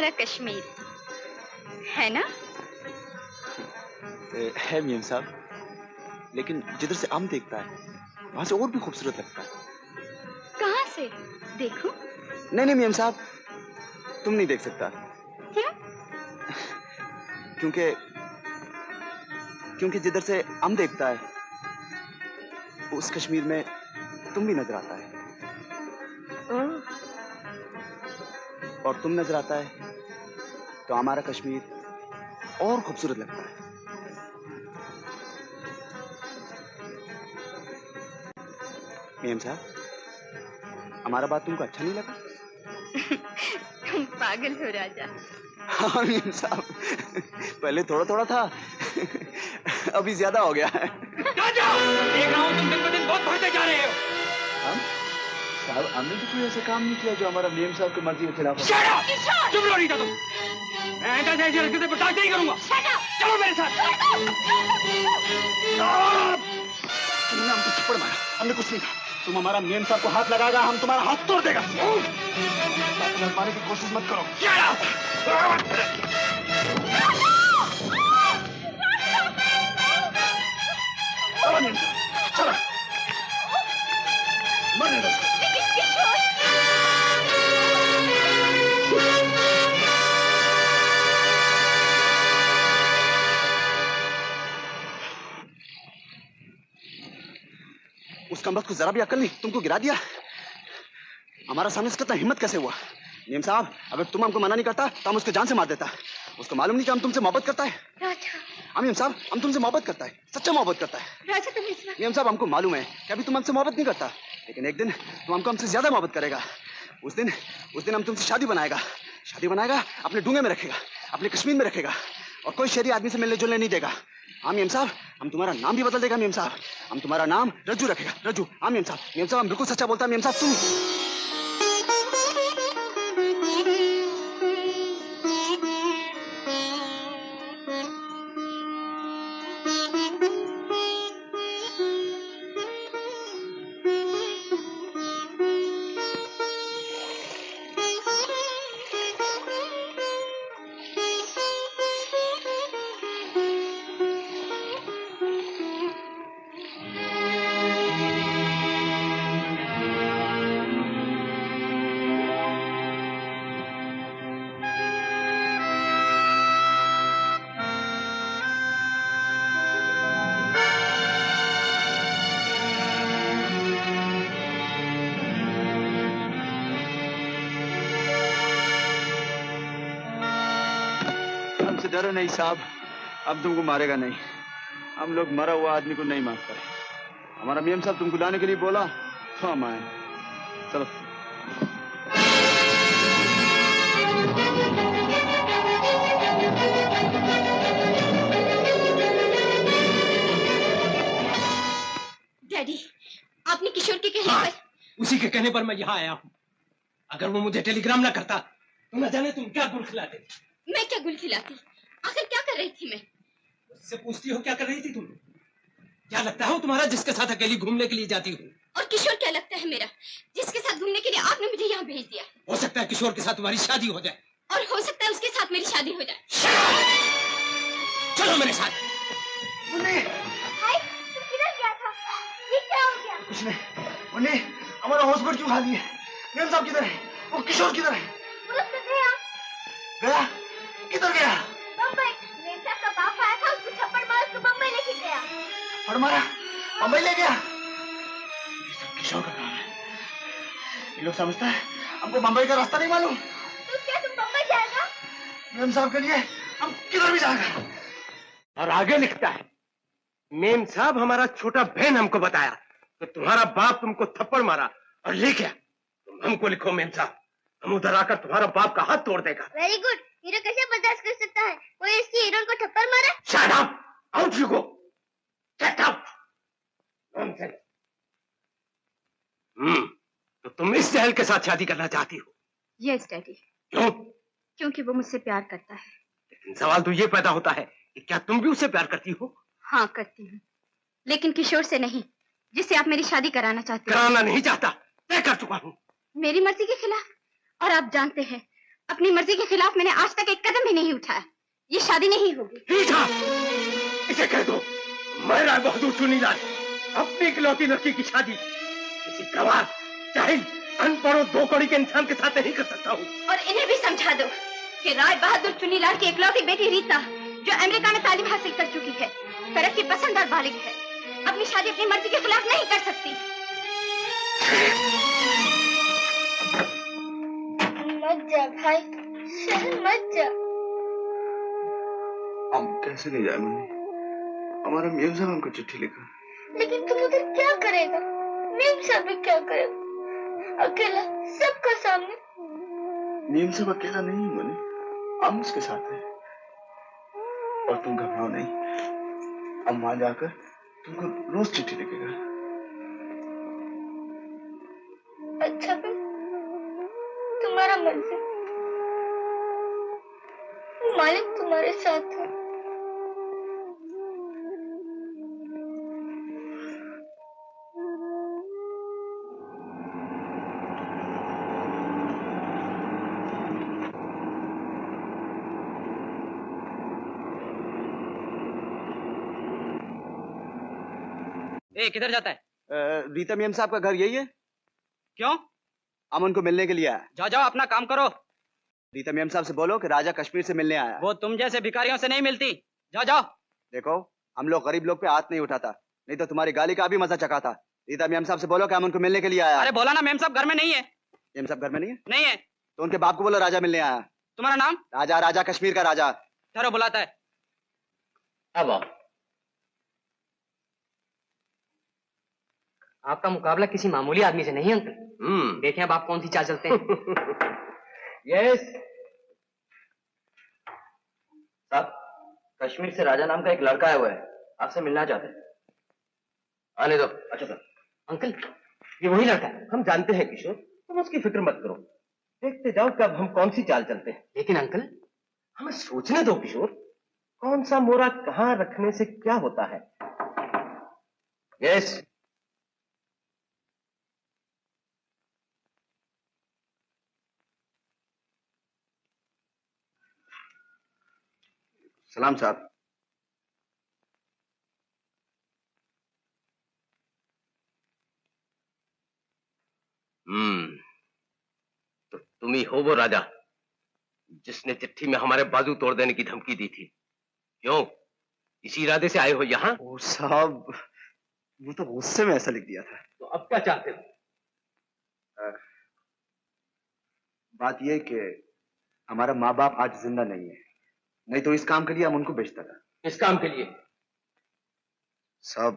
हमारा कश्मीर है ना? है मियां साहब, लेकिन जिधर से आम देखता है वहां से और भी खूबसूरत लगता है। कहाँ से देखूं? नहीं मियां साहब, तुम नहीं देख सकता। क्यों? क्योंकि जिधर से आम देखता है उस कश्मीर में तुम भी नजर आता है। और तुम नजर आता है तो हमारा कश्मीर और खूबसूरत लगता है। मियां साहब, हमारा बात तुमको अच्छा नहीं लगा? तुम पागल हो राजा। हाँ मियां साहब, पहले थोड़ा थोड़ा था, अभी ज्यादा हो गया है। राजा, देख रहा हूँ तुम दिन ब दिन बहुत बढ़ते जा रहे हो। हम? साहब, हमने तो कोई ऐसा काम नहीं किया जो हमारा मियां साहब की मर्जी के खिलाफ हो। Shut up! चुप रहो रीता तुम। मैं ऐसा हरकतें बर्दाश्त नहीं करूंगा। चलो मेरे साथ। तुमने हमको थप्पड़ मारा, हमने कुछ नहीं कहा। तुम हमारा मियां साहब को हाथ लगाएगा, हम तुम्हारा हाथ तोड़ देगा। मारने की कोशिश मत करो। Shut up! चलो मियां साहब, चलो। मरने दो। उस कमबख्त को जरा भी अकल नहीं, तुमको गिरा दिया। हमारा सामने से कितना हिम्मत कैसे हुआ? नियम साहब, अगर तुम हमको मना नहीं करता तो हम उसको जान से मार देता। उसको मालूम नहीं कि हम तुमसे मोहब्बत करता है। राजा, नियम साहब, हम तुमसे मोहब्बत करता है, सच्चा मोहब्बत करता है। राजा तुम इस वक्त... नियम साहब, हमको मालूम है कि अभी तुम हमसे मोहब्बत नहीं करता, लेकिन एक दिन तुम हमको हमसे ज्यादा मोहब्बत करेगा। उस दिन हम तुमसे शादी बनाएगा, अपने डूंगे में रखेगा, अपने कश्मीर में रखेगा, और कोई शहरी आदमी से मिलने जुलने नहीं देगा। हाँ मियां साहब, हम तुम्हारा नाम भी बदल देगा मियां साहब, हम तुम्हारा नाम रज्जू रखेगा, रज्जू। हाँ मियां साहब, हम बिल्कुल सच्चा बोलता है मियां साहब। तुम डरो नहीं साहब, अब तुमको मारेगा नहीं। हम लोग मरा हुआ आदमी को नहीं मारते। हमारा मियां साहब तुमको लाने के लिए बोला तो हम आए। चलो। डैडी, आपने किशोर के कहने पर... उसी के कहने पर मैं यहाँ आया हूँ। अगर वो मुझे टेलीग्राम ना करता तो न जाने तुम क्या गुल खिलाते। मैं क्या गुल खिलाती? आखिर क्या कर रही थी मैं? उससे पूछती हो क्या कर रही थी तुम? क्या लगता है तुम्हारा जिसके साथ अकेली घूमने के लिए जाती हूँ? और किशोर क्या लगता है मेरा, जिसके साथ घूमने के लिए आपने मुझे यहाँ भेज दिया? हो सकता है किशोर के साथ तुम्हारी शादी हो जाए, और हो सकता है उसके साथ मेरी शादी हो जाए। चलो मेरे साथ। हाय, तुम किधर गया था? ये क्या हो गया? कुछ नहीं। उन्हें हमारा होश पर क्यों खा दिए? मियां साहब किधर है? वो किशोर किधर है? वो तो गया। गया? किधर गया? बम्बई। मेरे साथ का बाप आया था, उसको थप्पड़ मार उसको बम्बई लेके गया। और हमारा बम्बई ले गया? किशोर का काम है। ये लोग समझता है हमको बम्बई का रास्ता नहीं मालूम। तो क्या तुम बम्बई जाएगा? मेम साहब के लिए हम किधर भी जाएगा। और आगे लिखता है, मेम साहब हमारा छोटा बहन हमको बताया तो तुम्हारा बाप तुमको थप्पड़ मारा और ले गया। तुम हमको लिखो मेम साहब, हम उधर आकर तुम्हारा बाप का हाथ तोड़ देगा। Very good. हीरो कैसे बर्दाश्त कर सकता है कोई इसकी हीरोइन को थप्पड़ मारा? Shut up, out you go, get out. Nonsense. तो तुम इस जहल के साथ शादी करना चाहती हो? Yes daddy. क्यों? क्योंकि वो मुझसे प्यार करता है। लेकिन सवाल तो ये पैदा होता है कि क्या तुम भी उससे प्यार करती हो? हाँ करती हूँ, लेकिन किशोर से नहीं, जिससे आप मेरी शादी कराना चाहते हो। कराना नहीं चाहता, तय कर चुका हूँ। मेरी मर्जी के खिलाफ? और आप जानते हैं अपनी मर्जी के खिलाफ मैंने आज तक एक कदम भी नहीं उठाया। ये शादी नहीं होगी। रीता, इसे कह दो मैं राय बहादुर चुनीलाल अपनी इकलौती लड़की की शादी किसी गवार, जाहिल, अनपढ़ और दो कौड़ी के इंसान के साथ नहीं कर सकता हूँ। और इन्हें भी समझा दो कि राय बहादुर चुनीलाल की इकलौती बेटी रीता, जो अमेरिका में तालीम हासिल कर चुकी है, तरक्की पसंद और बालिग है, अपनी शादी अपनी मर्जी के खिलाफ नहीं कर सकती। मत जा भाई, शहर मत जा। हम कैसे नहीं जाए मम्मी? हमारे मेम साहब हमको चिट्ठी लिखा। लेकिन तुम उधर क्या करेगा? मेम साहब भी क्या करेगा? अकेला सबका सामने। मेम साहब अकेला नहीं है मनी, हम उसके साथ हैं। और तुम घबराओ नहीं, हम वहां जाकर तुमको रोज चिट्ठी लिखेगा। अच्छा फिर तुम्हारा मर्जी, मालिक तुम्हारे साथ है। ए, किधर जाता है? रीता मेम साहब का घर यही है। क्यों? हम उनको मिलने के लिए आया। जाओ जाओ, अपना काम करो। रीता मेम साहब से बोलो कि राजा कश्मीर से मिलने आया। वो तुम जैसे भिखारियों से नहीं मिलती। जाओ जाओ। देखो, हम लोग गरीब लोग पे हाथ नहीं उठाता, नहीं तो तुम्हारी गाली का भी मजा चखा था। रीता मेम साहब से बोलो कि हम उनको मिलने के लिए आया। अरे बोला ना, मेम साहब घर में नहीं है। मेम साहब घर में नहीं है? नहीं है। तो उनके बाप को बोलो राजा मिलने आया। तुम्हारा नाम? राजा, राजा कश्मीर का राजा। ठहरो, बुलाता है। अब आओ। आपका मुकाबला किसी मामूली आदमी से नहीं अंकल। देखें अब आप कौन सी चाल चलते हैं। यस साहब, कश्मीर से राजा नाम का एक लड़का आया हुआ है, आपसे मिलना चाहते हैं। आने दो। अच्छा सर। अंकल, ये वही लड़का है। हम जानते हैं किशोर, तुम उसकी फिक्र मत करो। देखते जाओ कि अब हम कौन सी चाल चलते हैं। लेकिन अंकल, हमें सोचने दो किशोर, कौन सा मोरा कहाँ रखने से क्या होता है। यस। सलाम साहब। तो तुम ही हो वो राजा जिसने चिट्ठी में हमारे बाजू तोड़ देने की धमकी दी थी। क्यों, इसी इरादे से आए हो यहाँ? ओ साहब, वो तो गुस्से में ऐसा लिख दिया था। तो अब क्या चाहते हो? बात यह कि हमारा माँ बाप आज जिंदा नहीं है, नहीं तो इस काम के लिए हम उनको बेचता था। इस काम के लिए? साहब,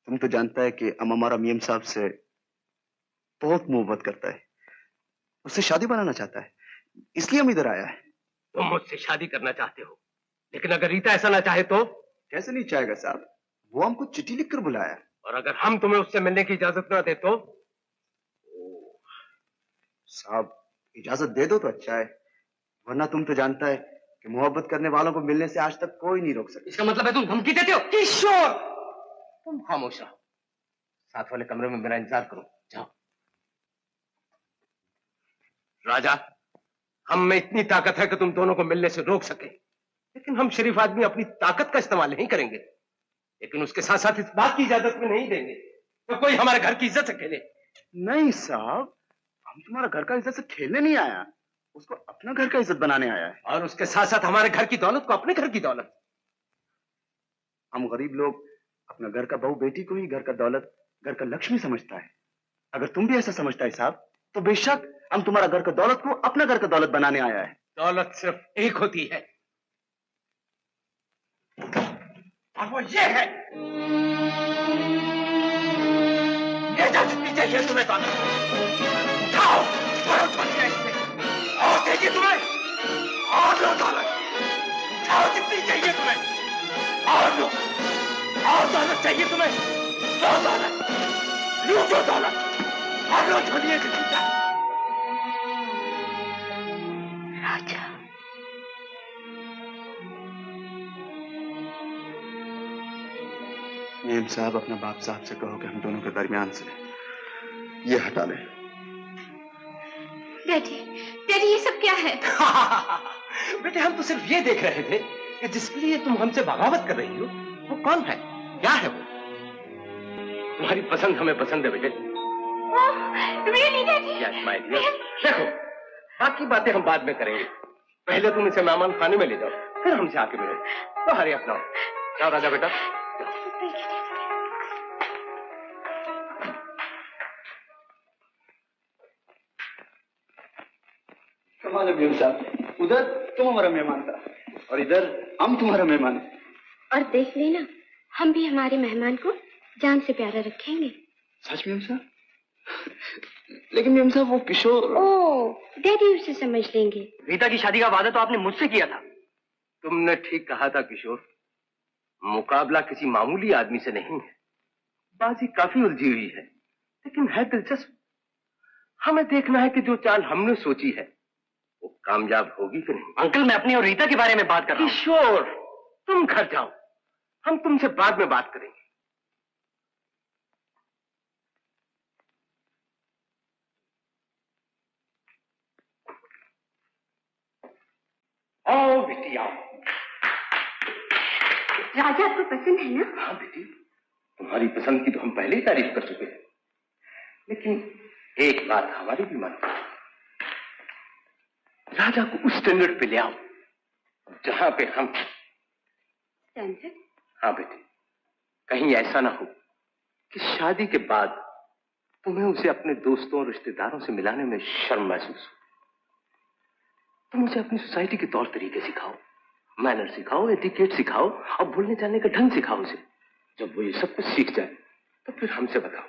तुम तो जानता है कि हम हमारा मियां साहब से बहुत मोहब्बत करता है, उससे शादी बनाना चाहता है, इसलिए हम इधर आया है। तुम मुझसे शादी करना चाहते हो, लेकिन अगर रीता ऐसा ना चाहे तो? कैसे नहीं चाहेगा साहब, वो हमको चिट्ठी लिखकर बुलाया। और अगर हम तुम्हें उससे मिलने की इजाजत ना दे तो? साहब, इजाजत दे दो तो अच्छा है, वरना तुम तो जानता है कि मोहब्बत करने वालों को मिलने से आज तक कोई नहीं रोक सकता। इसका मतलब है तुम धमकी देते हो? किशोर, तुम खामोश रहो, साथ वाले कमरे में मेरा इंतजार करो। जाओ। राजा, हम में इतनी ताकत है कि तुम दोनों को मिलने से रोक सके, लेकिन हम शरीफ आदमी अपनी ताकत का इस्तेमाल नहीं करेंगे, लेकिन उसके साथ साथ इस बात की इजाजत भी नहीं देंगे तो कोई हमारे घर की इज्जत से खेले। नहीं साहब, हम तुम्हारा घर का इज्जत से खेलने नहीं आया, उसको अपना घर का इज्जत बनाने आया है। और उसके साथ साथ हमारे घर की दौलत को अपने घर की दौलत। हम गरीब लोग अपना घर का बहू बेटी को ही घर का दौलत, घर का लक्ष्मी समझता है। अगर तुम भी ऐसा समझता है साहब, तो बेशक हम तुम्हारा घर का दौलत को अपना घर का दौलत बनाने आया है। दौलत सिर्फ एक होती है, और वो ये है। ये जितनी चाहिए तुम्हें दौलत, उठाओ, दौलत बन गया इससे। और चाहिए तुम्हें, और लो दौलत, उठाओ जितनी चाहिए तुम्हें, और लो। और दौलत चाहिए तुम्हें, लो दौलत, लूटो दौलत, और लो छोड़िए किसी का। राजा, मेम साहब, अपना बाप साहब से कहो कि हम दोनों के दरमियान से ये हटा लें। बैठिए। डैडी ये सब क्या है? बेटे हम तो सिर्फ ये देख रहे थे कि जिसके लिए तुम हमसे बगावत कर रही हो वो कौन है, क्या है वो? तुम्हारी पसंद हमें पसंद है बेटे। Really, Daddy? Yes, my dear. देखो बाकी बातें हम बाद में करेंगे, पहले तुम इसे मेहमान खाने में ले जाओ, फिर हमसे आके मिलो। तो हरी अपना जाओ राजा बेटा। कमाल है मेम साहब, उधर तुम हमारा मेहमान था और इधर हम तुम्हारा मेहमान। और देख लेना, हम भी हमारे मेहमान को जान से प्यारा रखेंगे। सच मेम साहब? लेकिन मेम साहब वो किशोर। ओह, डैडी उसे समझ लेंगे। रीता की शादी का वादा तो आपने मुझसे किया था। तुमने ठीक कहा था किशोर, मुकाबला किसी मामूली आदमी से नहीं है। बाजी काफी उलझी हुई है लेकिन है दिलचस्प। हमें देखना है कि जो चाल हमने सोची है वो कामयाब होगी कि नहीं। अंकल मैं अपनी और रीता के बारे में बात कर रहा हूँ। किशोर तुम घर जाओ, हम तुमसे बाद में बात करेंगे। आओ बेटी आओ। राजा आपको पसंद है ना? हाँ बेटी, तुम्हारी पसंद की तो हम पहले ही तारीफ कर चुके हैं, लेकिन एक बात हमारी भी मानती है, राजा को उस स्टैंडर्ड पे ले आओ जहां पे हम। स्टैंडर्ड? हाँ बेटी, कहीं ऐसा ना हो कि शादी के बाद तुम्हें उसे अपने दोस्तों और रिश्तेदारों से मिलाने में शर्म महसूस हो। तुम उसे अपनी सोसाइटी के तौर तरीके सिखाओ, मैनर सिखाओ, एटिकेट सिखाओ और बोलने चालने का ढंग सिखाओ उसे। जब वो ये सब कुछ सीख जाए तो फिर हमसे बताओ,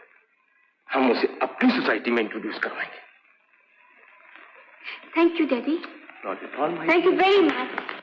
हम उसे अपनी सोसाइटी में इंट्रोड्यूस करवाएंगे। Thank you daddy. Not at all my. Thank you very much.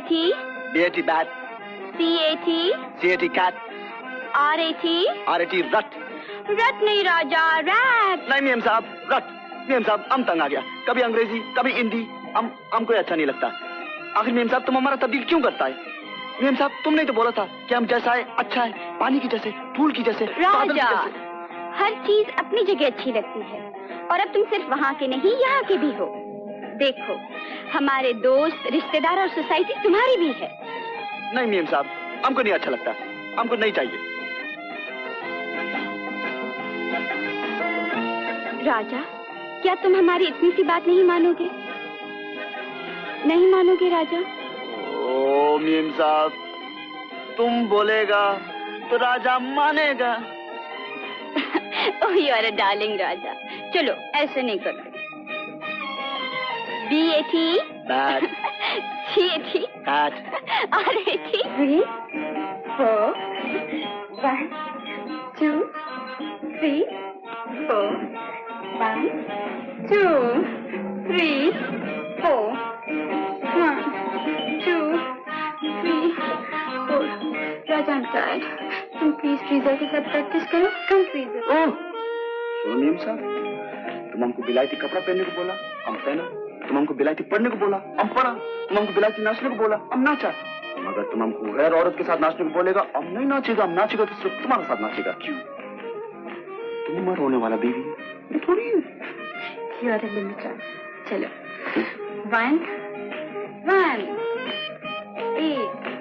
B-A-T. B-A-T bat. C-A-T. C-A-T cat. R-A-T. R-A-T रट. रट नहीं राजा, रैट. नहीं मेम साहब, रट. मेम साहब हम तंग आ गया, कभी अंग्रेजी कभी हिंदी, हमको अच्छा नहीं लगता. आखिर मेम साहब तुम हमारा तब्दील क्यों करता है? मेम साहब तुमने तो बोला था कि हम जैसा है अच्छा है, पानी की जैसे, फूल की जैसे, बादल की राजा, जैसे. हर चीज अपनी जगह अच्छी लगती है और अब तुम सिर्फ वहाँ के नहीं यहाँ के भी हो. देखो हमारे दोस्त, रिश्तेदार और सोसाइटी तुम्हारी भी है. नहीं मेम साहब हमको नहीं अच्छा लगता, हमको नहीं चाहिए. राजा, क्या तुम हमारी इतनी सी बात नहीं मानोगे? नहीं मानोगे राजा? ओ मेम साहब, तुम बोलेगा तो राजा मानेगा. Oh you are a darling raja. चलो ऐसे नहीं करते. B-A-T. Bat. C-A-T. Cat. R-A-T. 3, 4. 1, 2, 3, 4. 1, 2, 3, 4. 1, 2, 3, 4. Raja, I'm tired. तुम प्लीज फ्रीजर के साथ प्रैक्टिस करो. कम फ्रीजर. सुनो मेम साहब, तुम हमको बिलायती कपड़ा पहनने को बोला, हम पहना. तुम हमको बिलायती पढ़ने को बोला, हम पढ़ा. तुम हमको बिलायती नाचने को बोला, हम नाचा. मगर तुम हमको गैर औरत के साथ नाचने को बोलेगा, हम नहीं नाचेगा. हम नाचेगा तो सिर्फ तुम्हारे साथ नाचेगा. क्यों? तुम हमारा होने वाला बीवी है थोड़ी. You are a limiter. चलो. 1, 1, 8.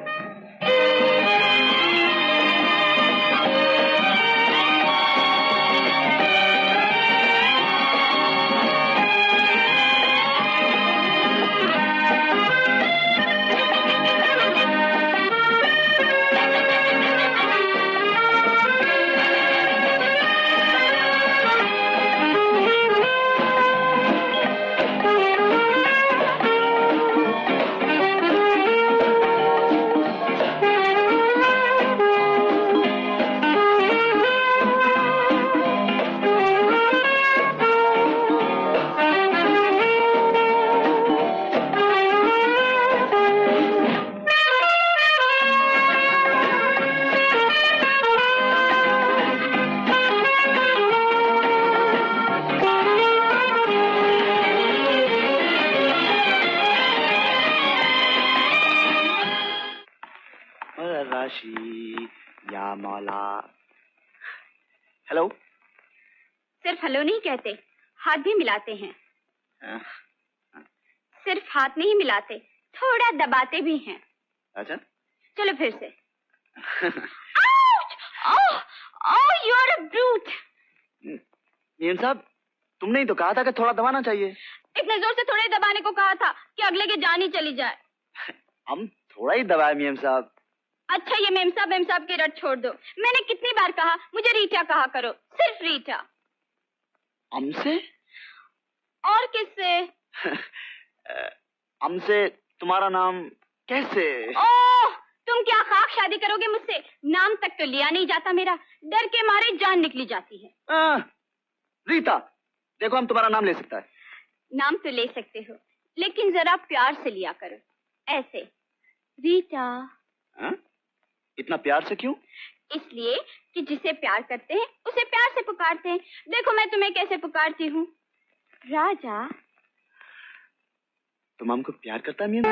या मौला. हेलो. सिर्फ हेलो नहीं कहते, हाथ भी मिलाते हैं. सिर्फ हाथ नहीं मिलाते, थोड़ा दबाते भी हैं. अच्छा चलो फिर से. You are a brute. Ma'am साहब तुमने ही तो कहा था कि थोड़ा दबाना चाहिए. इतने जोर से थोड़े दबाने को कहा था कि अगले की जान ही चली जाए. हम थोड़ा ही दबाए मेम साहब. अच्छा ये मेम साहब के रट छोड़ दो. मैंने कितनी बार कहा मुझे रीटा कहा करो, सिर्फ रीटा. हमसे? और किससे? हमसे तुम्हारा नाम कैसे? ओह, तुम क्या खाक शादी करोगे मुझसे? नाम तक तो लिया नहीं जाता मेरा, डर के मारे जान निकली जाती है. रीता, देखो हम तुम्हारा नाम ले सकता है. नाम तो ले सकते हो, लेकिन जरा प्यार से लिया करो. ऐसे, रीटा. इतना प्यार से क्यों? इसलिए कि जिसे प्यार करते हैं उसे प्यार से पुकारते हैं. देखो मैं तुम्हें कैसे पुकारती हूँ. राजा. तुम हमको प्यार करता है मेम?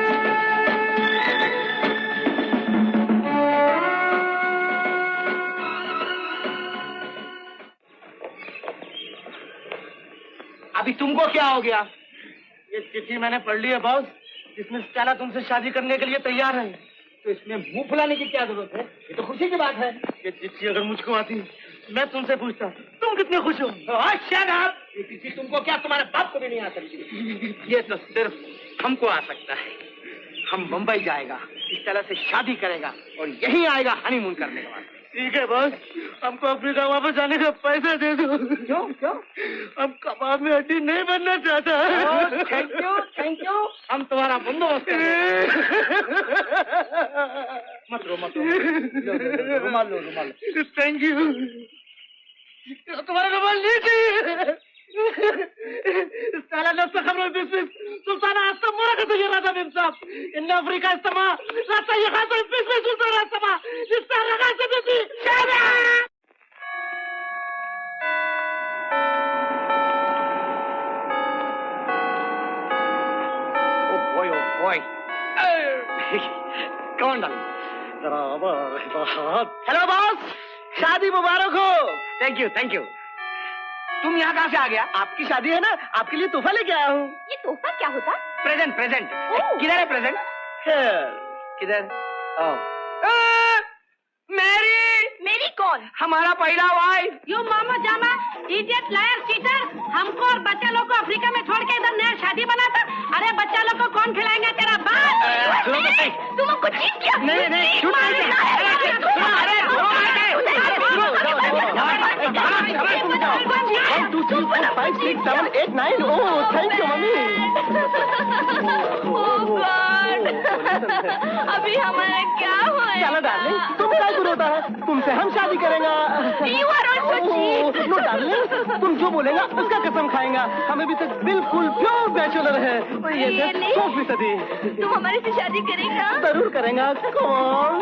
अभी तुमको क्या हो गया? ये चिट्ठी मैंने पढ़ ली है बॉस. जिसमें स्टेला तुमसे शादी करने के लिए तैयार है, तो इसमें मुंह फुलाने की क्या जरूरत है? ये तो खुशी की बात है. ये चिट्ठी अगर मुझको आती, मैं तुमसे पूछता तुम कितने खुश हो. शायद आप ये चिट्ठी तुमको क्या तुम्हारे बाप को भी नहीं आ सकती. ये तो सिर्फ हमको आ सकता है. हम मुंबई जाएगा, इस तरह से शादी करेगा और यहीं आएगा हनीमून करने के बाद. ठीक है बॉस, हमको अफ्रीका वापस जाने का पैसा दे दो. क्यों क्यों? हम कबाब में हड्डी नहीं बनना चाहता. Thank you. हम तुम्हारा बंदोबस्त करेंगे. मत रो. रुमाल लो. Thank you. तुम्हारा रुमाल नहीं चाहिए. साला नफ्स खबरों बिस्मिस सुल्तान आसम मोरा का तो ये राजा मेम साहब इन अफ्रीका इस्तेमा रास्ता ये खास बिस्मिस सुल्तान आसमा जिसका लगा से भी ओ बॉय कौन डाल हेलो बॉस, शादी मुबारक हो। थैंक यू तुम यहाँ कहाँ से आ गया? आपकी शादी है ना, आपके लिए तोहफा लेके आया हूँ। ये तोहफा क्या होता? प्रेजेंट किधर है प्रेजेंट? किधर? मेरी कौन? हमारा पहला वाइफ। यू मामा जामा इडियट लायर चीटर, हमको और बच्चा लोग को अफ्रीका में छोड़ के इधर नया शादी बनाता। अरे बच्चा लोग को कौन खिलाएगा तेरा बाप? तुम हमको चीट किया। नहीं शूट अभी हमारा क्या हुआ? चलो डार्लिंग, तुम क्या होता है, तुमसे हम शादी करेंगे। नो डार्लिंग, तुम जो बोलेगा उसका कसम खाएंगा। हमें भी तक बिल्कुल प्योर बैचलर है। ये 100%। तुम हमारे से शादी करेगा? जरूर करेंगे। कौन?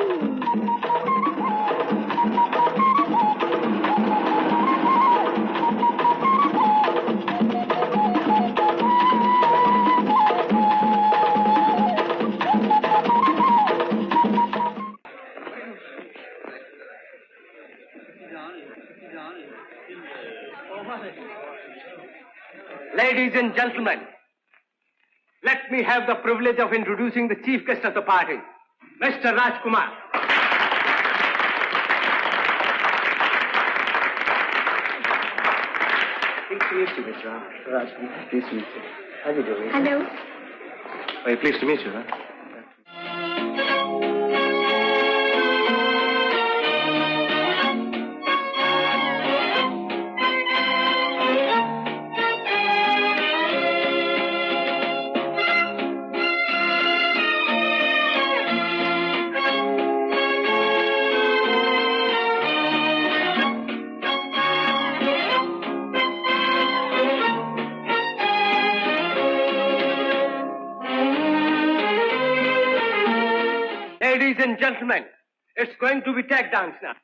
Ladies and gentlemen, let me have the privilege of introducing the chief guest of the party, Mr. Rajkumar. Pleased to meet you, Mr. Rajkumar. Pleased to meet you. How are you doing? Hello. Very pleased to meet you, huh? Ladies and gentlemen, it's going to be tag dance now.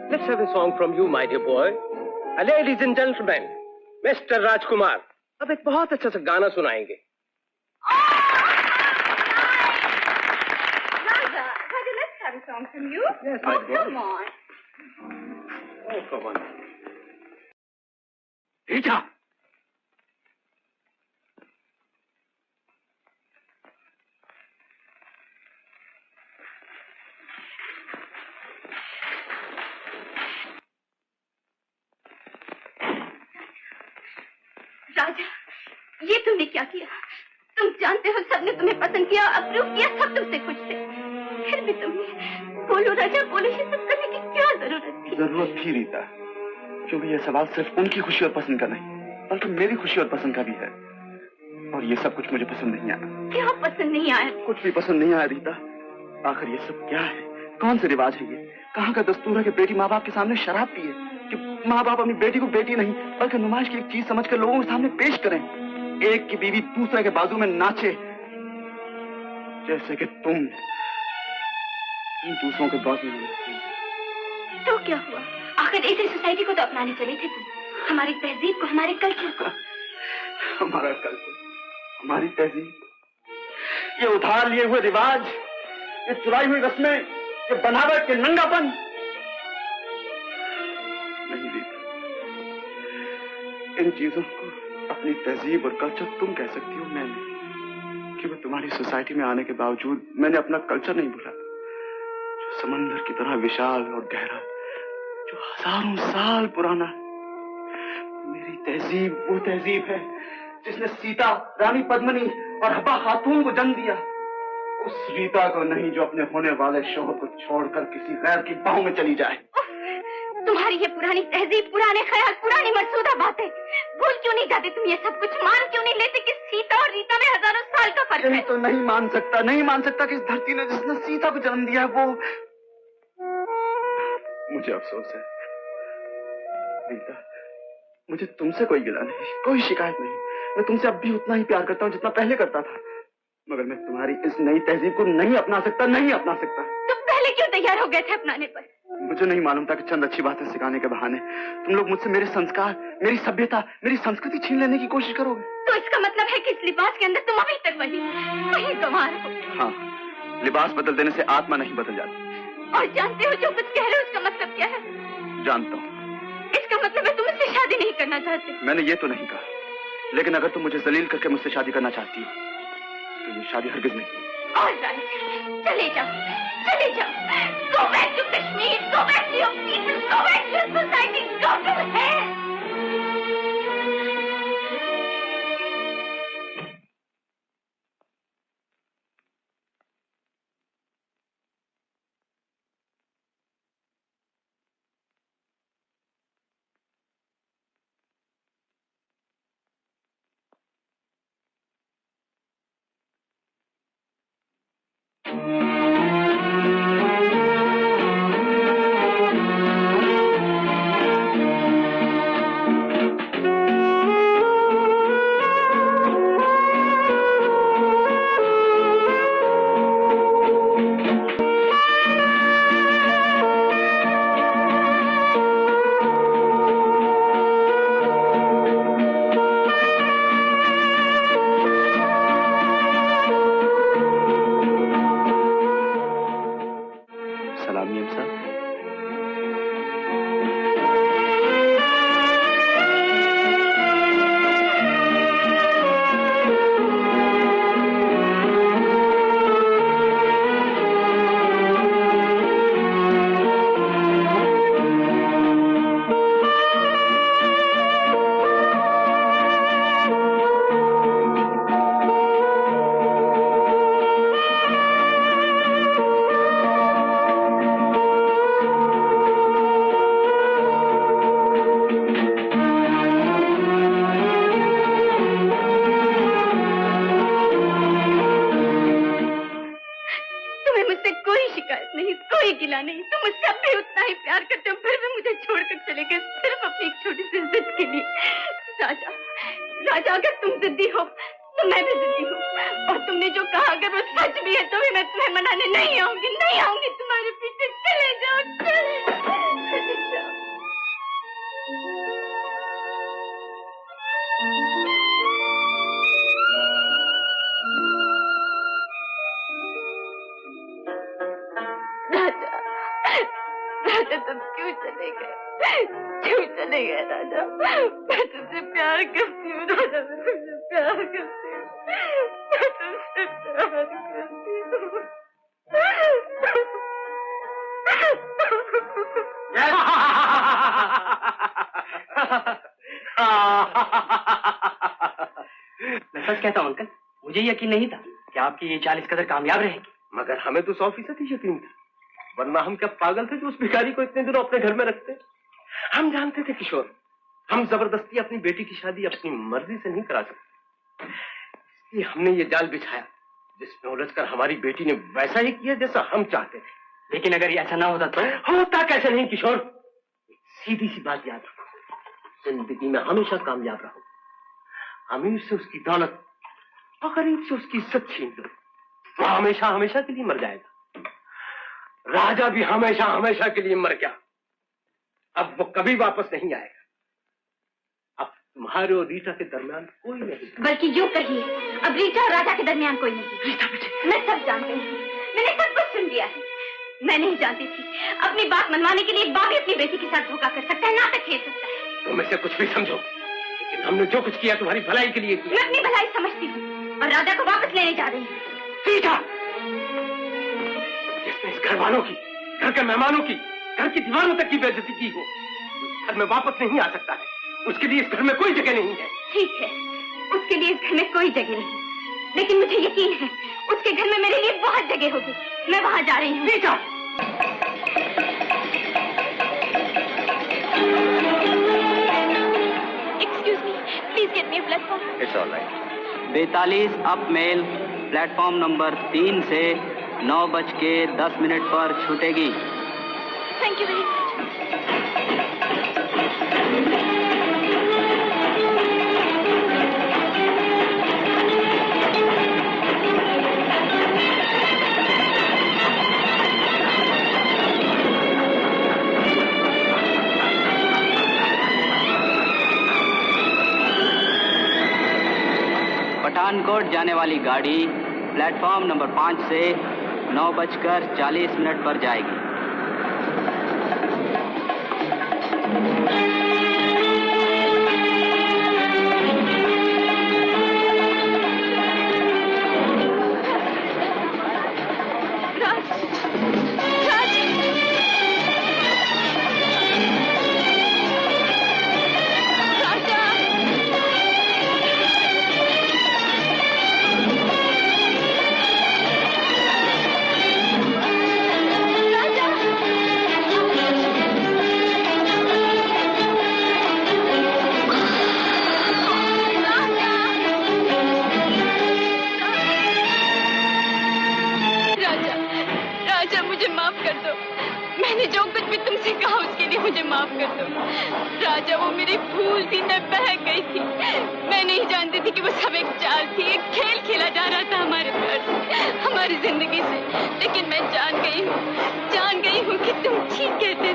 Let's have a song from you, my dear boy. Ladies and gentlemen, Mr. Rajkumar. अब एक बहुत अच्छा सा गाना सुनाएंगे. Raja, let's have a song from you. Yes, oh, my dear. come on. Oh, come on. Rita! ये तुमने क्या किया? तुम जानते हो सबने तुम्हें पसंद किया, अप्रूव किया, सब तुमसे खुश थे, फिर भी तुमने बोलो राजा बोलो ये सब करने की क्या जरूरत थी? जरूरत थी रीता, क्योंकि ये सवाल सिर्फ उनकी खुशी और पसंद का नहीं बल्कि मेरी खुशी और पसंद का भी है। और ये सब कुछ मुझे पसंद नहीं आया। क्या पसंद नहीं आया? कुछ भी पसंद नहीं आया रीता। आखिर ये सब क्या है? कौन से रिवाज है ये? कहाँ का दस्तूर है कि बेटी माँ बाप के सामने शराब पिए, कि माँ बाप अपनी बेटी को बेटी नहीं बल्कि नुमाइश की एक चीज समझकर लोगों के सामने पेश करें। एक की बीवी दूसरे के बाजू में नाचे, जैसे कि तुम दूसरों के बाजू में। तो क्या हुआ? आखिर ऐसी सोसाइटी को तो अपनाने चले थे तुम, हमारी तहजीब को, हमारे कल्चर को। हमारा कल्चर, हमारी तहजीब, ये उधार लिए हुए रिवाज, ये चुराई हुई रस्में, ये बनावट के नंगापन। नहीं रीता, इन चीजों को अपनी तहजीब और कल्चर तुम कह सकती हो, मैं नहीं। क्योंकि तुम्हारी सोसाइटी में आने के बावजूद मैंने अपना कल्चर नहीं भूला, जो समंदर की तरह विशाल और गहरा, जो हजारों साल पुराना। मेरी तहजीब वो तहजीब है जिसने सीता, रानी पद्मिनी और हब्बा खातून को जन्म दिया। उस रीता को नहीं जो अपने होने वाले शोहर को छोड़कर किसी गैर की बाहों में चली जाए। तुम्हारी ये पुरानी तहजीब, पुराने ख्याल, पुरानी मरसूदा बातें भूल क्यों नहीं जाते तुम? ये सब कुछ मान क्यों नहीं लेते कि सीता और रीता में हजारों साल का फर्क है? तो नहीं मान सकता, नहीं मान सकता कि इस धरती ने जिसने सीता को जन्म दिया है वो। मुझे अफसोस है रीता, मुझे तुमसे कोई गिला नहीं, कोई शिकायत नहीं। मैं तुमसे अब भी उतना ही प्यार करता हूँ जितना पहले करता था, मगर मैं तुम्हारी इस नई तहजीब को नहीं अपना सकता, नहीं अपना सकता। तुम पहले क्यों तैयार हो गए थे अपनाने पर? मुझे नहीं मालूम था कि चंद अच्छी बातें सिखाने के बहाने तुम लोग मुझसे मेरे संस्कार, मेरी सभ्यता, मेरी संस्कृति छीन लेने की कोशिश करोगे। तो इसका मतलब है कि इस लिबास के अंदर तुम अभी तक वही गंवार हो। हाँ, लिबास बदल देने से आत्मा नहीं बदल जाती। और जानते हो जो कुछ कह रहे हो उसका मतलब क्या है? जानता हूँ। इसका मतलब है तुम मुझसे शादी नहीं करना चाहते। मैंने ये तो नहीं कहा, लेकिन अगर तुम मुझे जलील करके मुझसे शादी करना चाहती हो तो ये शादी हरगिज नहीं। और चले जाओ, चले जाओ। Go back to Kashmir, go back to your people, go back to your society, go to hell. सच कहता हूँ अंकल, मुझे यकीन नहीं था कि आपकी ये चाल इस कदर कामयाब रहेगी। मगर हमें तो 100% ही यकीन था, वरना हम क्या पागल थे जो उस भिखारी को इतने दिनों अपने घर में रखते। हम जानते थे किशोर, हम जबरदस्ती अपनी बेटी की शादी अपनी मर्जी से नहीं करा सकते, इसलिए हमने ये जाल बिछाया जिसमें उलझकर हमारी बेटी ने वैसा ही किया जैसा हम चाहते थे। लेकिन अगर ये ऐसा ना होता तो? होता कैसे नहीं किशोर, सीधी सी बात याद रखो, जिंदगी में हमेशा कामयाब रहो। अमीर से उसकी दौलत और गरीब से उसकी इज्जत छीन लो, वो हमेशा हमेशा के लिए मर जाएगा। राजा भी हमेशा हमेशा के लिए मर गया, अब वो कभी वापस नहीं आएगा। अब तुम्हारे और रीटा के दरमियान कोई नहीं, बल्कि यूं कहिए अब रीटा और राजा के दरमियान कोई नहीं। रीटा बेटे, मैं सब जानती हूँ, मैंने सब कुछ सुन लिया है। मैं नहीं जानती थी अपनी बात मनवाने के लिए एक बाप भी अपनी बेटी के साथ धोखा कर सकता है, नाटक खेल सकता है। तुम इसे कुछ भी समझो, लेकिन हमने जो कुछ किया तुम्हारी भलाई के लिए किया। मैं अपनी भलाई समझती हूँ और राजा को वापस लेने जा रही हूँ। रीटा, जिसने इस घर वालों की, घर के मेहमानों की, घर की दीवारों तक की बेइज्जती की हो, उस घर में वापस नहीं आ सकता है। उसके लिए इस घर में कोई जगह नहीं है। ठीक है, उसके लिए इस घर में कोई जगह नहीं, लेकिन मुझे यकीन है उसके घर में मेरे लिए बहुत जगह होगी। मैं वहां जा रही हूँ। Rita, excuse me, please get me a platform. It's all right. 42 up mail platform number 3 से 9:10 पर छूटेगी। Thank you very much. Pathankot जाने वाली गाड़ी प्लेटफॉर्म नंबर 5 से 9:40 पर जाएगी। राजा, वो मेरी भूल थी, मैं बहक गई थी। मैं नहीं जानती थी कि वो सब एक चाल थी, एक खेल खेला जा रहा था हमारे घर से, हमारी जिंदगी से। लेकिन मैं जान गई हूँ कि तुम ठीक कहते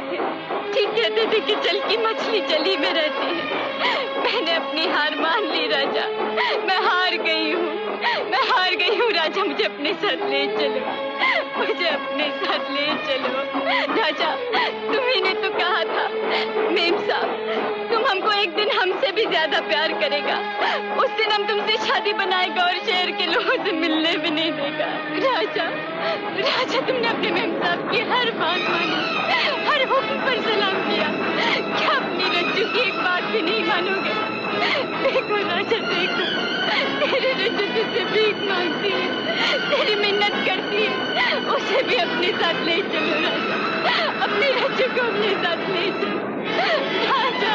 थे कि जल की मछली जली में रहती है। मैंने अपनी हार मान ली राजा, मैं हार गई हूँ राजा। मुझे अपने साथ ले चलो, मुझे अपने साथ ले चलो राजा। तुम्ही ने तो कहा था मेम साहब, तुम हमको एक दिन हमसे भी ज्यादा प्यार करेगा। उस दिन हम तुमसे शादी बनाएगा और शहर के लोगों से मिलने भी नहीं देगा। राजा तुमने अपने मेम साहब की हर बात मानी, हर हुक्म पर सलाम किया। क्या अपनी रज्जू की एक बात भी नहीं मानोगे? देखो राजा, देखो तेरी रज्जू तुझसे भीख मांगती है, तेरी मिन्नत करती है, उसे भी अपने साथ ले चलो राजा, अपनी रज्जू को अपने साथ ले चलो राजा।